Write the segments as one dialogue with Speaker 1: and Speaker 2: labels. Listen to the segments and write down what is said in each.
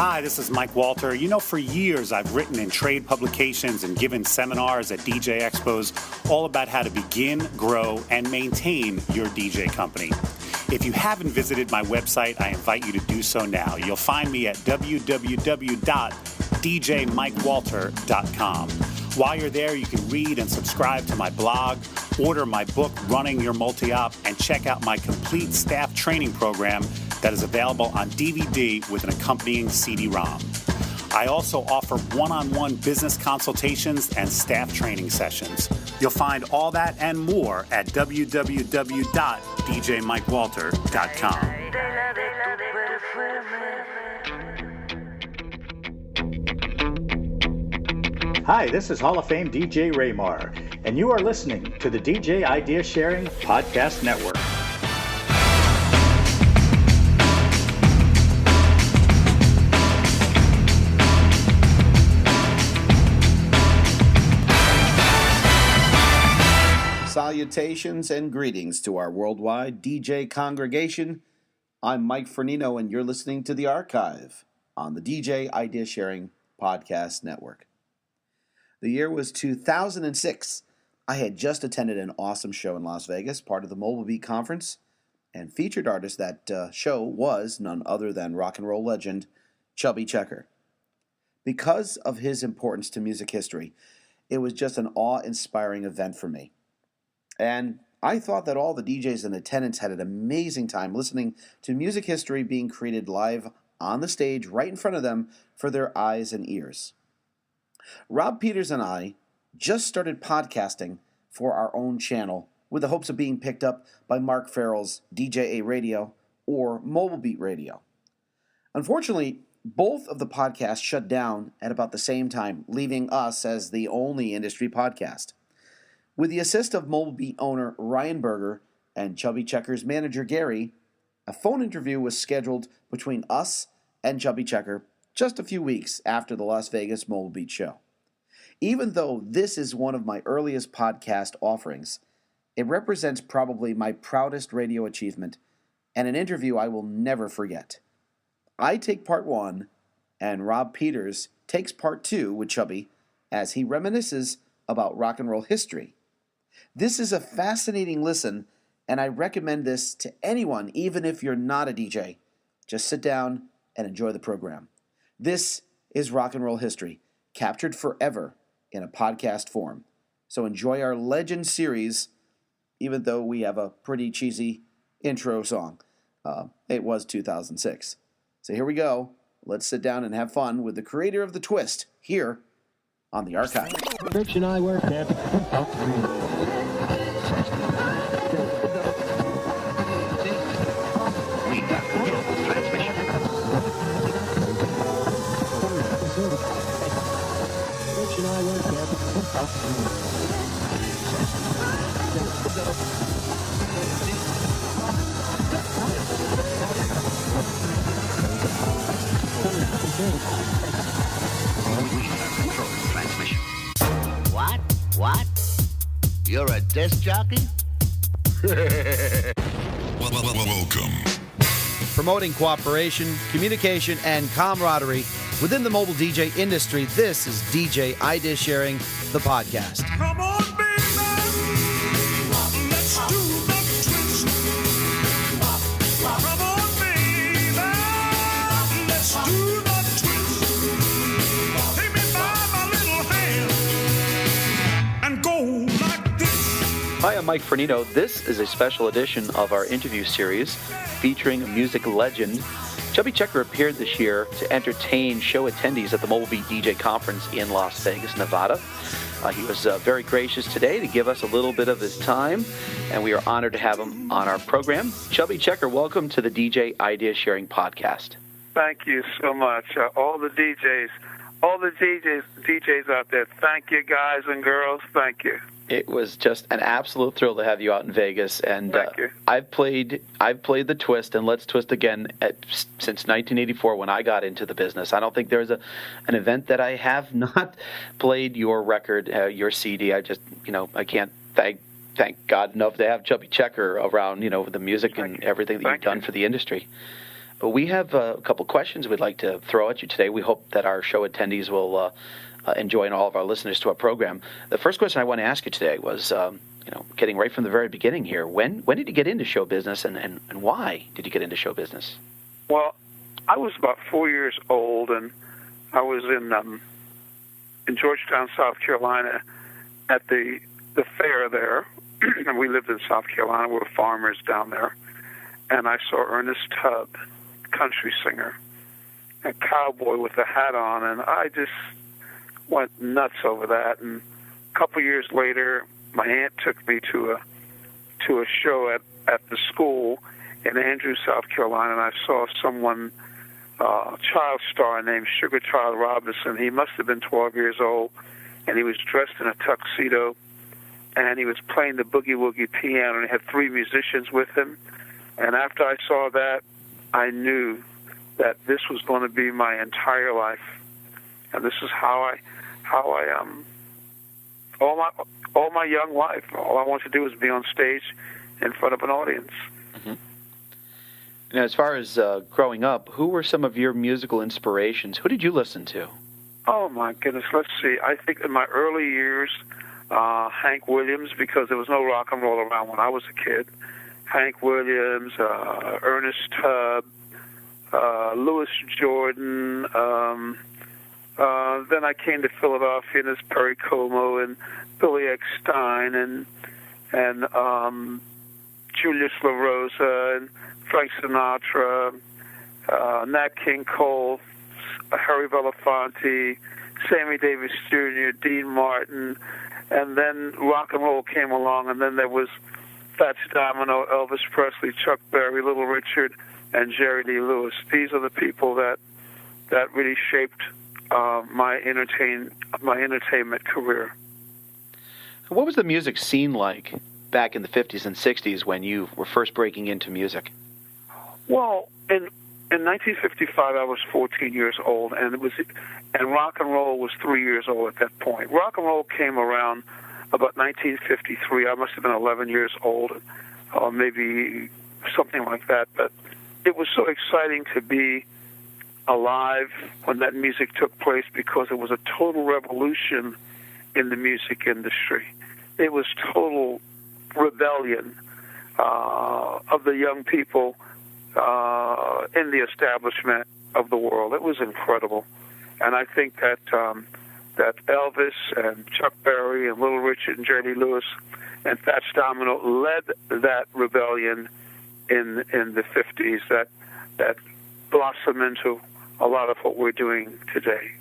Speaker 1: Hi, this is Mike Walter. You know, for years I've written in trade publications and given seminars at DJ Expos all about how to begin, grow, and maintain your DJ company. If you haven't visited my website, I invite you to do so now. You'll find me at www.djmikewalter.com. While you're there, you can read and subscribe to my blog, order my book, Running Your Multi-Op, and check out my complete staff training program that is available on DVD with an accompanying CD-ROM. I also offer one-on-one business consultations and staff training sessions. You'll find all that and more at www.djmikewalter.com.
Speaker 2: Hi, this is Hall of Fame DJ Raymar, and you are listening to the DJ Idea Sharing Podcast Network.
Speaker 3: Salutations and greetings to our worldwide DJ congregation. I'm Mike Fernino, and you're listening to The Archive on the DJ Idea Sharing Podcast Network. The year was 2006. I had just attended an awesome show in Las Vegas, part of the Mobile Beat Conference, and featured artist that show was none other than rock and roll legend Chubby Checker. Because of his importance to music history, it was just an awe-inspiring event for me. And I thought that all the DJs in attendance had an amazing time listening to music history being created live on the stage right in front of them for their eyes and ears. Rob Peters and I just started podcasting for our own channel with the hopes of being picked up by Mark Farrell's DJA Radio or Mobile Beat Radio. Unfortunately, both of the podcasts shut down at about the same time, leaving us as the only industry podcast. With the assist of Mobile Beat owner Ryan Berger and Chubby Checker's manager Gary, a phone interview was scheduled between us and Chubby Checker just a few weeks after the Las Vegas Mobile Beat show. Even though this is one of my earliest podcast offerings, it represents probably my proudest radio achievement and an interview I will never forget. I take part one, and Rob Peters takes part two with Chubby as he reminisces about rock and roll history. This is a fascinating listen, and I recommend this to anyone, even if you're not a DJ. Just sit down and enjoy the program. This is rock and roll history, captured forever in a podcast form. So enjoy our Legend series, even though we have a pretty cheesy intro song. It was 2006. So here we go. Let's sit down and have fun with the creator of the twist here on The Archive.
Speaker 4: Rich and I worked at
Speaker 5: What? You're a disc jockey?
Speaker 6: Welcome.
Speaker 3: Promoting cooperation, communication, and camaraderie within the mobile DJ industry, this is DJ Idea Sharing, the podcast.
Speaker 6: Come on, baby. Let's do the twist. Come on, baby. Let's do the twist. Take me by my little hand and go like this.
Speaker 7: Hi, I'm Mike Fernino. This is a special edition of our interview series featuring music legend Chubby Checker appeared this year to entertain show attendees at the Mobile Beat DJ Conference in Las Vegas, Nevada. He was very gracious today to give us a little bit of his time, and we are honored to have him on our program. Chubby Checker, welcome to the DJ Idea Sharing Podcast.
Speaker 8: Thank you so much. All the DJs out there, thank you, guys and girls. Thank you.
Speaker 7: It was just an absolute thrill to have you out in Vegas, and I've played the twist, and Let's Twist again since 1984 when I got into the business. I don't think there's an event that I have not played your record, your CD. I just, I can't thank God enough to have Chubby Checker around, with the music and everything that you've done for the industry. But we have a couple questions we'd like to throw at you today. We hope that our show attendees will enjoy, and all of our listeners to our program. The first question I want to ask you today was, getting right from the very beginning here. When did you get into show business, and why did you get into show business?
Speaker 8: Well, I was about 4 years old, and I was in Georgetown, South Carolina, at the fair there. And we lived in South Carolina. We were farmers down there. And I saw Ernest Tubb, country singer, a cowboy with a hat on, and I just went nuts over that. And a couple years later, my aunt took me to a show at the school in Andrews, South Carolina, and I saw someone, child star named Sugar Child Robinson. He must have been 12 years old, and he was dressed in a tuxedo, and he was playing the boogie-woogie piano, and he had 3 musicians with him. And after I saw that, I knew that this was going to be my entire life, and this is how I all my young life, all I wanted to do was be on stage in front of an audience.
Speaker 7: Mm-hmm. Now, as far as growing up, who were some of your musical inspirations? Who did you listen to?
Speaker 8: Oh, my goodness. Let's see. I think in my early years, Hank Williams, because there was no rock and roll around when I was a kid. Hank Williams, Ernest Tubb, Louis Jordan. Then I came to Philadelphia, and there's Perry Como and Billy X. Stein and Julius LaRosa and Frank Sinatra, Nat King Cole, Harry Belafonte, Sammy Davis Jr., Dean Martin, and then rock and roll came along, and then there was Fats Domino, Elvis Presley, Chuck Berry, Little Richard, and Jerry Lee Lewis. These are the people that really shaped my entertainment career.
Speaker 7: What was the music scene like back in the 50s and 60s when you were first breaking into music?
Speaker 8: Well, in 1955, I was 14 years old, and rock and roll was 3 years old at that point. Rock and roll came around about 1953. I must have been 11 years old, or maybe something like that. But it was so exciting to be alive when that music took place, because it was a total revolution in the music industry. It was total rebellion of the young people in the establishment of the world. It was incredible. And I think that that Elvis and Chuck Berry and Little Richard and Jerry Lee Lewis and Fats Domino led that rebellion in the 50s that blossomed into a lot of what we're doing today.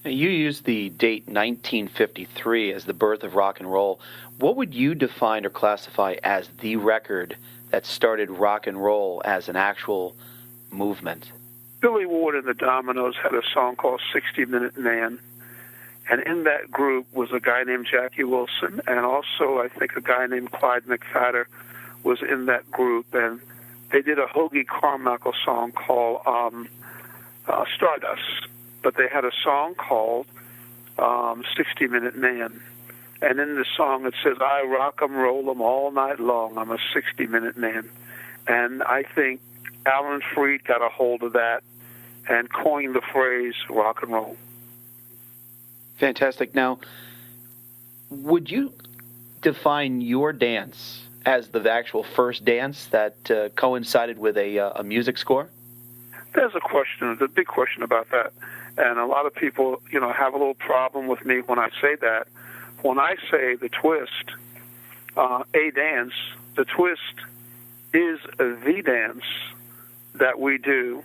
Speaker 7: Now, you used the date 1953 as the birth of rock and roll. What would you define or classify as the record that started rock and roll as an actual movement?
Speaker 8: Billy Ward and the Dominoes had a song called 60-Minute Man, and in that group was a guy named Jackie Wilson, and also I think a guy named Clyde McPhatter was in that group, and they did a Hoagie Carmichael song called Stardust, but they had a song called 60-Minute Man. And in the song it says, I rock 'em, roll 'em all night long. I'm a 60-minute man. And I think Alan Freed got a hold of that and coined the phrase rock and roll.
Speaker 7: Fantastic. Now, would you define your dance as the actual first dance that coincided with a music score?
Speaker 8: There's a big question about that. And a lot of people, have a little problem with me when I say that. When I say the twist, a dance, the twist is the dance that we do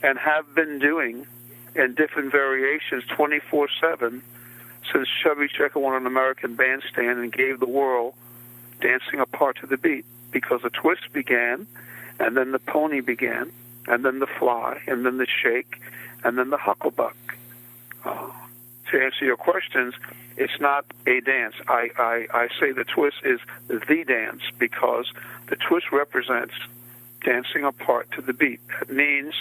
Speaker 8: and have been doing in different variations 24/7 since Chubby Checker won an American Bandstand and gave the world dancing apart to the beat, because the twist began, and then the pony began, and then the fly, and then the shake, and then the hucklebuck. To answer your questions, it's not a dance. I say the twist is the dance because the twist represents dancing apart to the beat. That means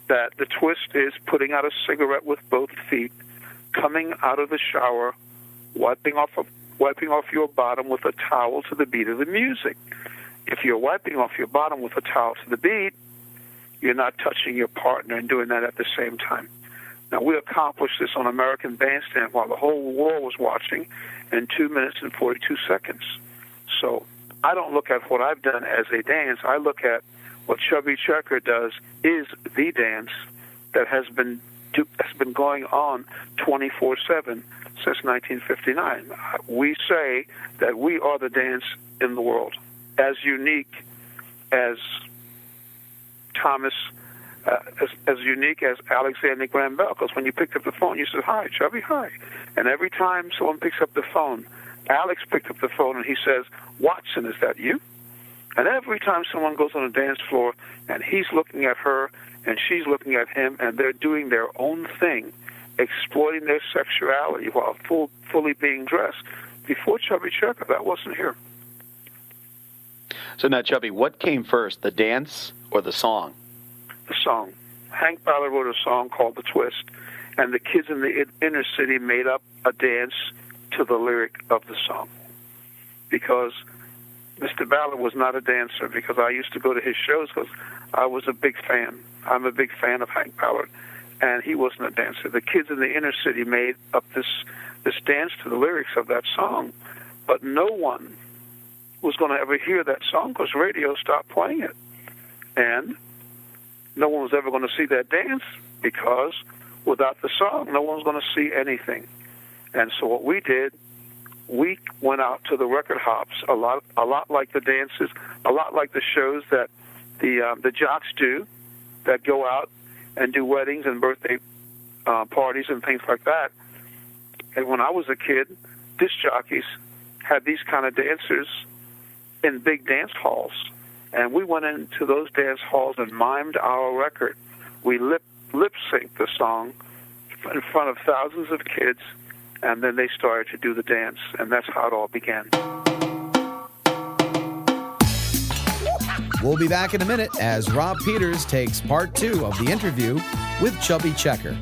Speaker 8: that the twist is putting out a cigarette with both feet, coming out of the shower, wiping off your bottom with a towel to the beat of the music. If you're wiping off your bottom with a towel to the beat, you're not touching your partner and doing that at the same time. Now, we accomplished this on American Bandstand while the whole world was watching in 2 minutes and 42 seconds. So I don't look at what I've done as a dance. I look at what Chubby Checker does is the dance that has been going on 24/7 since 1959. We say that we are the dance in the world, as unique as Thomas, as unique as Alexander Graham Bell. Because when you picked up the phone, you said, "Hi, Chubby, hi." And every time someone picks up the phone, Alex picked up the phone and he says, "Watson, is that you?" And every time someone goes on a dance floor and he's looking at her and she's looking at him and they're doing their own thing, exploiting their sexuality while fully being dressed. Before Chubby Checker, that wasn't here.
Speaker 7: So now, Chubby, what came first, the dance or the song?
Speaker 8: The song. Hank Ballard wrote a song called The Twist, and the kids in the inner city made up a dance to the lyric of the song. Because Mr. Ballard was not a dancer, because I used to go to his shows because I was a big fan. I'm a big fan of Hank Ballard, and he wasn't a dancer. The kids in the inner city made up this dance to the lyrics of that song, but no one was going to ever hear that song because radio stopped playing it. And no one was ever going to see that dance because without the song, no one was going to see anything. And so what we did, we went out to the record hops, a lot like the dances, a lot like the shows that the jocks do, that go out and do weddings and birthday parties and things like that. And when I was a kid, disc jockeys had these kind of dancers in big dance halls. And we went into those dance halls and mimed our record. We lip-synced the song in front of thousands of kids, and then they started to do the dance, and that's how it all began.
Speaker 4: We'll be back in a minute as Rob Peters takes part 2 of the interview with Chubby Checker.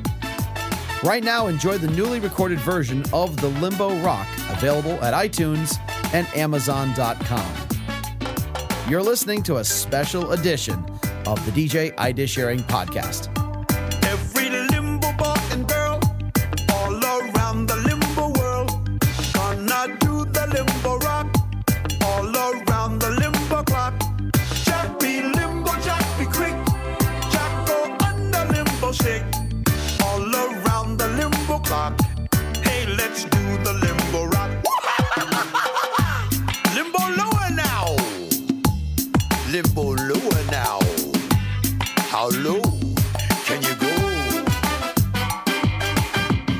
Speaker 4: Right now, enjoy the newly recorded version of The Limbo Rock, available at iTunes and Amazon.com. You're listening to a special edition of the DJ Idea Sharing Podcast.
Speaker 6: Every limbo boy and girl all around the limbo world gonna do the limbo rock all around the limbo clock. Jack be limbo, Jack be quick, Jack go under limbo shake all around the limbo clock. Hey, let's do the limbo rock. Limbo lower now. Limbo lower now. How low can you go?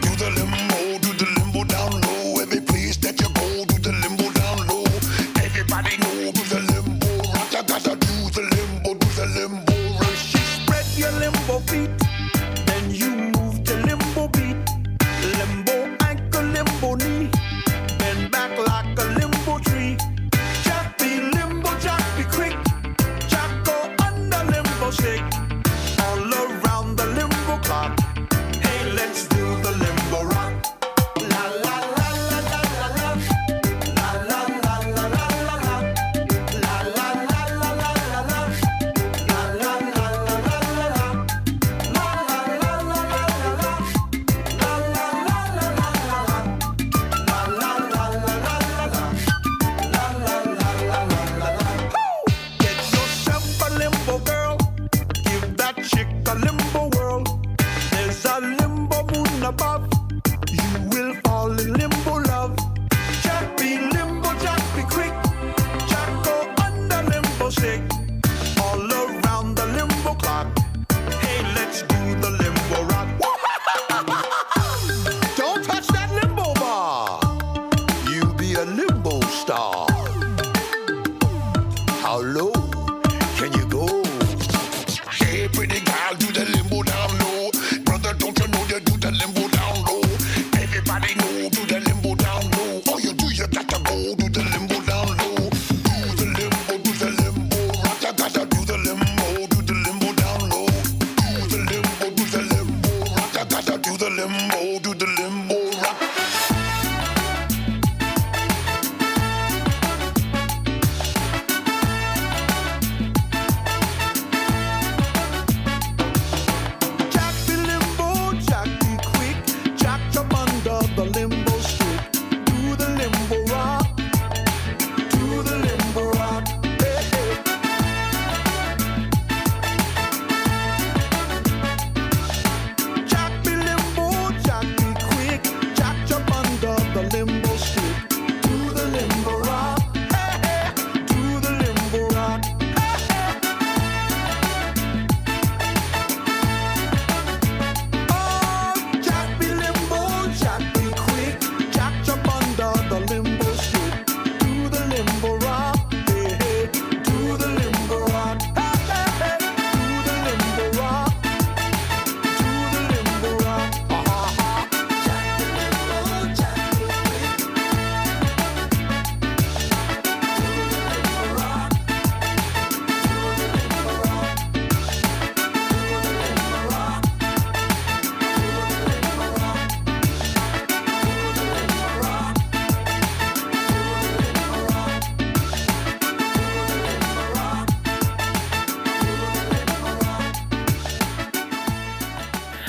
Speaker 6: Do the limbo down low. Every place that you go, do the limbo down low. Everybody know, do the limbo rock. You gotta do the limbo rock. She spread your limbo feet, then you move to limbo beat. Limbo ankle, limbo knee, bend back like a limbo tree. Jack be limbo, Jack be quick, Jack go under limbo shake. All around the limbo clock. Hey, let's do the limbo rock. La la la la la la la. La la la la la la la. La la la la la la la. La la la la la la la. La la la la la la la. La la la la la la la. La la la la la la la. La la la la la la. Get yourself a limbo girl. Give that chick a limbo world. There's a limbo moon above. You will fall in limbo love. Jack be limbo, Jack be quick. Jack go under limbo shake. All around the limbo clock. Hey, let's do the limbo rock. Don't touch that limbo bar. You'll be a limbo star. How low can you go? Hey, pretty girl, do the limbo down low. Brother, don't you know you do the limbo down low?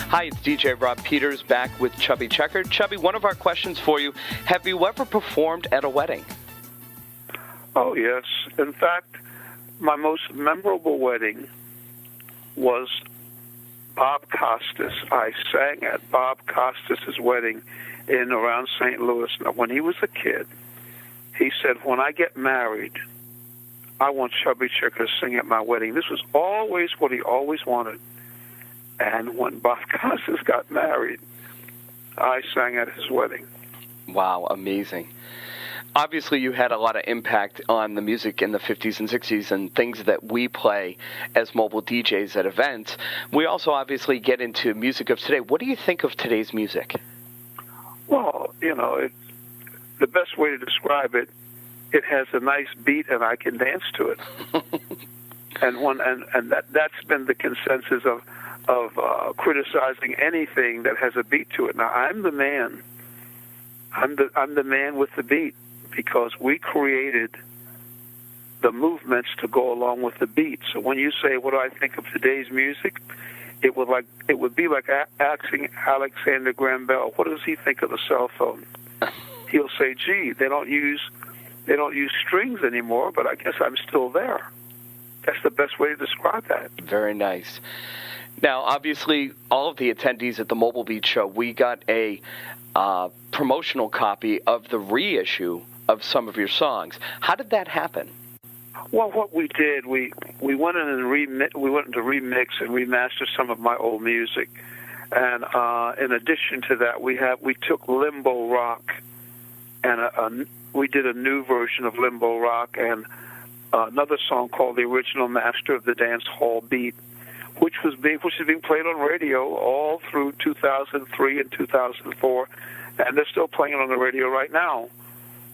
Speaker 9: Hi, it's DJ Rob Peters back with Chubby Checker. Chubby, one of our questions for you, have you ever performed at a wedding?
Speaker 8: Oh, yes. In fact, my most memorable wedding was Bob Costas. I sang at Bob Costas' wedding in around St. Louis. Now, when he was a kid, he said, when I get married, I want Chubby Checker to sing at my wedding. This was always what he always wanted. And when Bob Costas got married, I sang at his wedding.
Speaker 9: Wow, amazing. Obviously, you had a lot of impact on the music in the 50s and 60s and things that we play as mobile DJs at events. We also obviously get into music of today. What do you think of today's music?
Speaker 8: Well, the best way to describe it, it has a nice beat and I can dance to it. and that's been the consensus of criticizing anything that has a beat to it. Now, I'm the man. I'm the man with the beat, because we created the movements to go along with the beat. So when you say, "What do I think of today's music?" it would be like asking Alexander Graham Bell, "What does he think of the cell phone?" He'll say, "Gee, they don't use strings anymore, but I guess I'm still there." That's the best way to describe that.
Speaker 9: Very nice. Now, obviously, all of the attendees at the Mobile Beat Show, we got a promotional copy of the reissue of some of your songs. How did that happen?
Speaker 8: Well, what we did, we went in and remix and remaster some of my old music, and in addition to that, we took Limbo Rock, and we did a new version of Limbo Rock, and another song called "The Original Master of the Dance Hall Beat," which is being played on radio all through 2003 and 2004, and they're still playing it on the radio right now.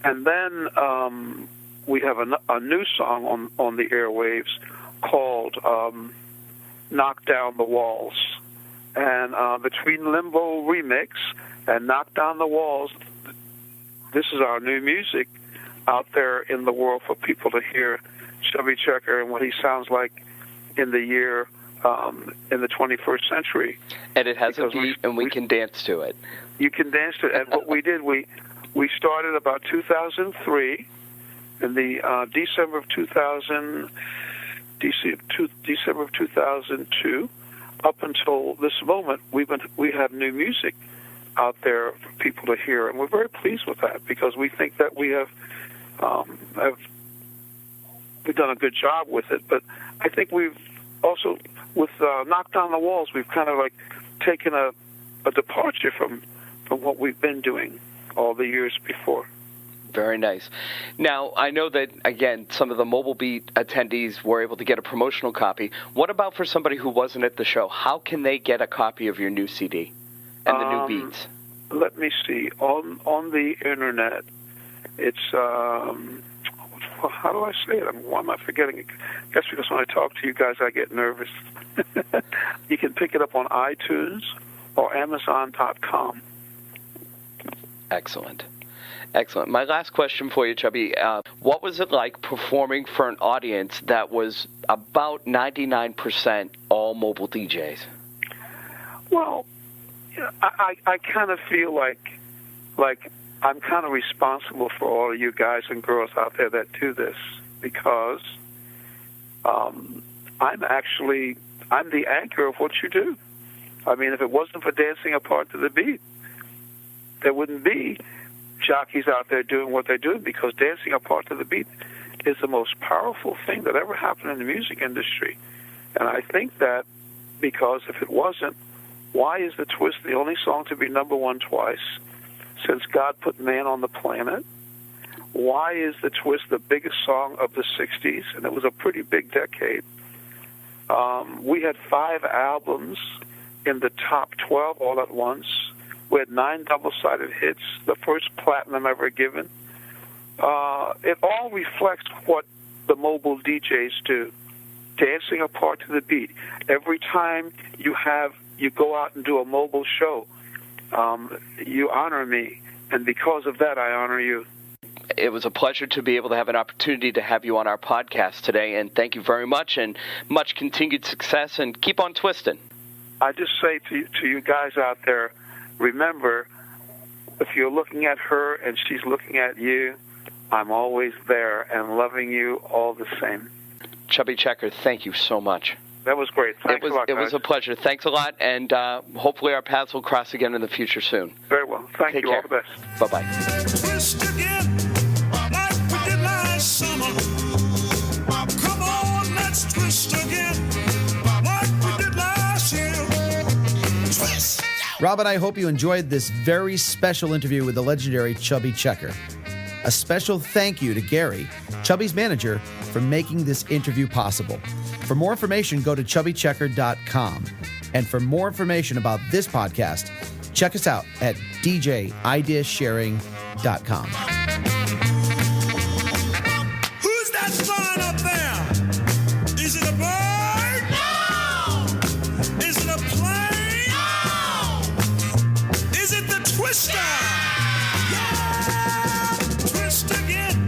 Speaker 8: And then we have a new song on the airwaves called "Knock Down the Walls." And between Limbo Remix and "Knock Down the Walls," this is our new music out there in the world for people to hear Chubby Checker and what he sounds like in the year in the 21st century.
Speaker 9: And it has a beat, and we can dance to it.
Speaker 8: You can dance to it. And what we did, we started about 2003, in the December of 2002, up until this moment, we have new music out there for people to hear, and we're very pleased with that, because we think that we've done a good job with it. But I think we've also, with "Knock Down the Walls," we've kind of like taken a departure from what we've been doing all the years before.
Speaker 9: Very nice. Now, I know that, again, some of the Mobile Beat attendees were able to get a promotional copy. What about for somebody who wasn't at the show? How can they get a copy of your new CD and the new beats?
Speaker 8: Let me see. On the internet, it's, how do I say it? Why am I forgetting it? I guess because when I talk to you guys, I get nervous. You can pick it up on iTunes or Amazon.com.
Speaker 9: Excellent. Excellent. My last question for you, Chubby, what was it like performing for an audience that was about 99% all mobile DJs?
Speaker 8: Well, I kind of feel like I'm kind of responsible for all of you guys and girls out there that do this, because I'm the anchor of what you do. I mean, if it wasn't for dancing apart to the beat, there wouldn't be jockeys out there doing what they're doing, because dancing apart to the beat is the most powerful thing that ever happened in the music industry. And I think that because if it wasn't, why is the twist the only song to be number one twice since God put man on the planet? Why is the twist the biggest song of the 60s? And it was a pretty big decade. We had 5 albums in the top 12 all at once. We had 9 double-sided hits, the first platinum ever given. It all reflects what the mobile DJs do, dancing apart to the beat. Every time you go out and do a mobile show, you honor me, and because of that, I honor you.
Speaker 9: It was a pleasure to be able to have an opportunity to have you on our podcast today, and thank you very much, and much continued success, and keep on twisting.
Speaker 8: I just say to you guys out there, remember, if you're looking at her and she's looking at you, I'm always there and loving you all the same.
Speaker 9: Chubby Checker, thank you so much.
Speaker 8: That was great. Thanks a lot, guys.
Speaker 9: It was a pleasure. Thanks a lot, and hopefully our paths will cross again in the future soon.
Speaker 8: Very well. Thank
Speaker 9: Take
Speaker 8: you.
Speaker 9: care.
Speaker 8: All the best.
Speaker 9: Bye-bye.
Speaker 6: Twist again, like we did last summer. Come on, let's twist again, like we did last year. Twist.
Speaker 4: Rob and I hope you enjoyed this very special interview with the legendary Chubby Checker. A special thank you to Gary, Chubby's manager, for making this interview possible. For more information, go to chubbychecker.com. And for more information about this podcast, check us out at djideasharing.com.
Speaker 6: Who's that flying up there? Is it a bird? No! Is it a plane? No! Is it the twister? Yeah! Twist again,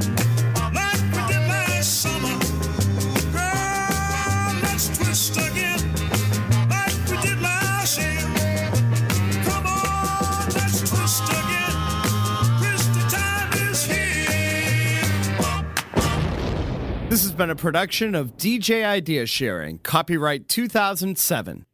Speaker 6: like we did last summer. Girl, let's twist again, like we did last year. Come on, let's twist again. Twisty time is here.
Speaker 10: This has been a production of DJ Idea Sharing, copyright 2007.